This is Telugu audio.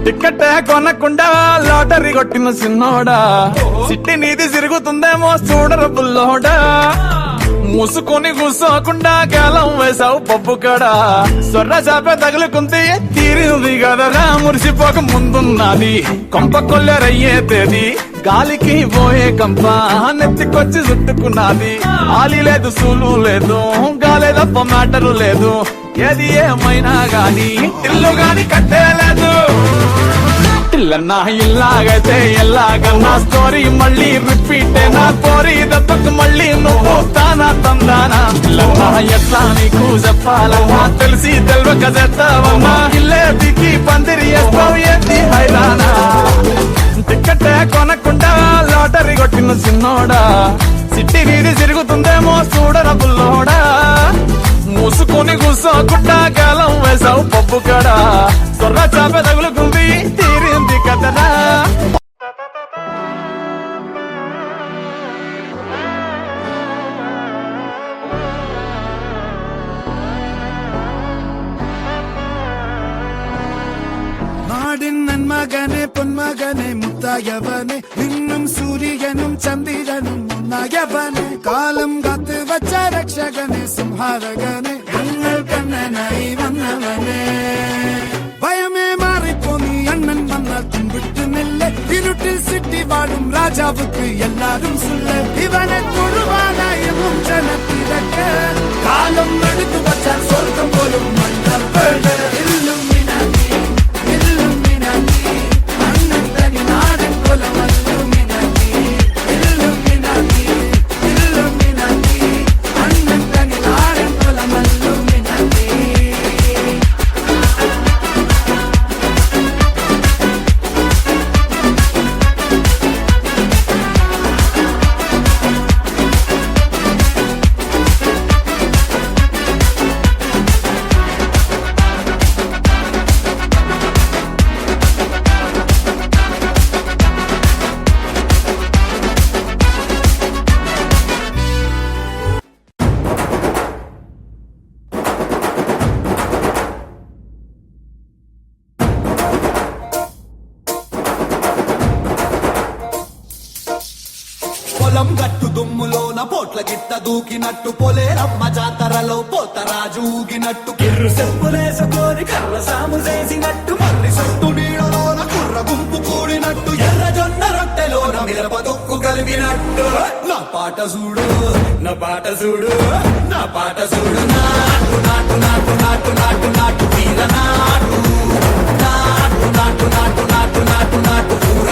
టికెట్ కొనకుండా లాటరీ కొట్టిన సిన్నోడా సిట్టి నీది సిరుగుతుందేమో చూడరు బుల్లోడా మూసుకొని కూసోకుండా గాలం వేసావు పప్పు కడా సొర్ర చాప తగులుకుంటే తీరింది కదరా మురిసిపోక ముందున్నది కొంప కొల్లెరయ్యే తేది గాలికి పోయే కంప నెత్తికొచ్చి చుట్టుకున్నది ఆలి లేదు సూలు లేదు గాలి తప్ప మ్యాటరు లేదు ఏది ఏమైనా గాని ఇల్లు గాని కట్టేలేదు ఇల్లన్నా ఇల్లాగైతే ఎల్లాగన్నా స్టోరీ మళ్ళీ రిపీట్ నా కోరి దెబ్బకు మళ్ళీ నువ్వు తానా తందానా ఇల్లన్నా ఎట్లా నీకు చెప్పాలన్నా తెలిసి తెల్వక చేస్తావన్నా ఇల్లే దిగి పందిరి వేస్తావు ఏంటి హైరానా టికెట్ కొనకుండా లాటరీ కొట్టిన సిన్నోడా సిట్టి వీధి తిరుగుతుందేమో చూడర బుల్లోడా మూసుకొని కూసోకుండా గాలం వేసావు పప్పు కడా సొర్ర చాప తగులుకుంది తీరింది కదరా நாடின் நன்மகனே பொன்மகனே முத்தாயவனே இன்னும் சூரியனும் சந்திரனும் முன்னாயவனே காலம் காத்து வச்ச ரக்ஷகனே சிம்ஹாரகனே எங்கள் கண்ணனாய் வந்தவனே பயமே மாறிப்போனி அண்ணன் மன்னால் தும்பிட்டு நெல்ல இருட்டில் சிட்டி வாழும் ராஜாவுக்கு எல்லாரும் சொல்ல இவனை தொழுவானாயும் ஜனத்திரக்க காலம் எடுத்து வச்சால் சொர்க்கம் போலும் மன்னர் పొలం గట్టు దుమ్ములోన పోట్ల గిట్ట దూకినట్టు పొలేరమ్మ జాతరలో పోతరాజు ఊగినట్టు కిర్రు చెప్పులేసుకొని కర్ర సాము చేసినట్టు మల్లి సొట్టు నీడలోన కుర్ర గుంపు కూడినట్టు ఎర్ర జొన్న రొట్టెలోన మిరప దొక్కు కలిపినట్టు నా పాట చూడు నా పాట చూడు నా పాట చూడు నాటు నాటు నాటు నాటు నాటు నాటు తీర నాటు నాటు నాటు నాటు నాటు నాటు నాటు ఊర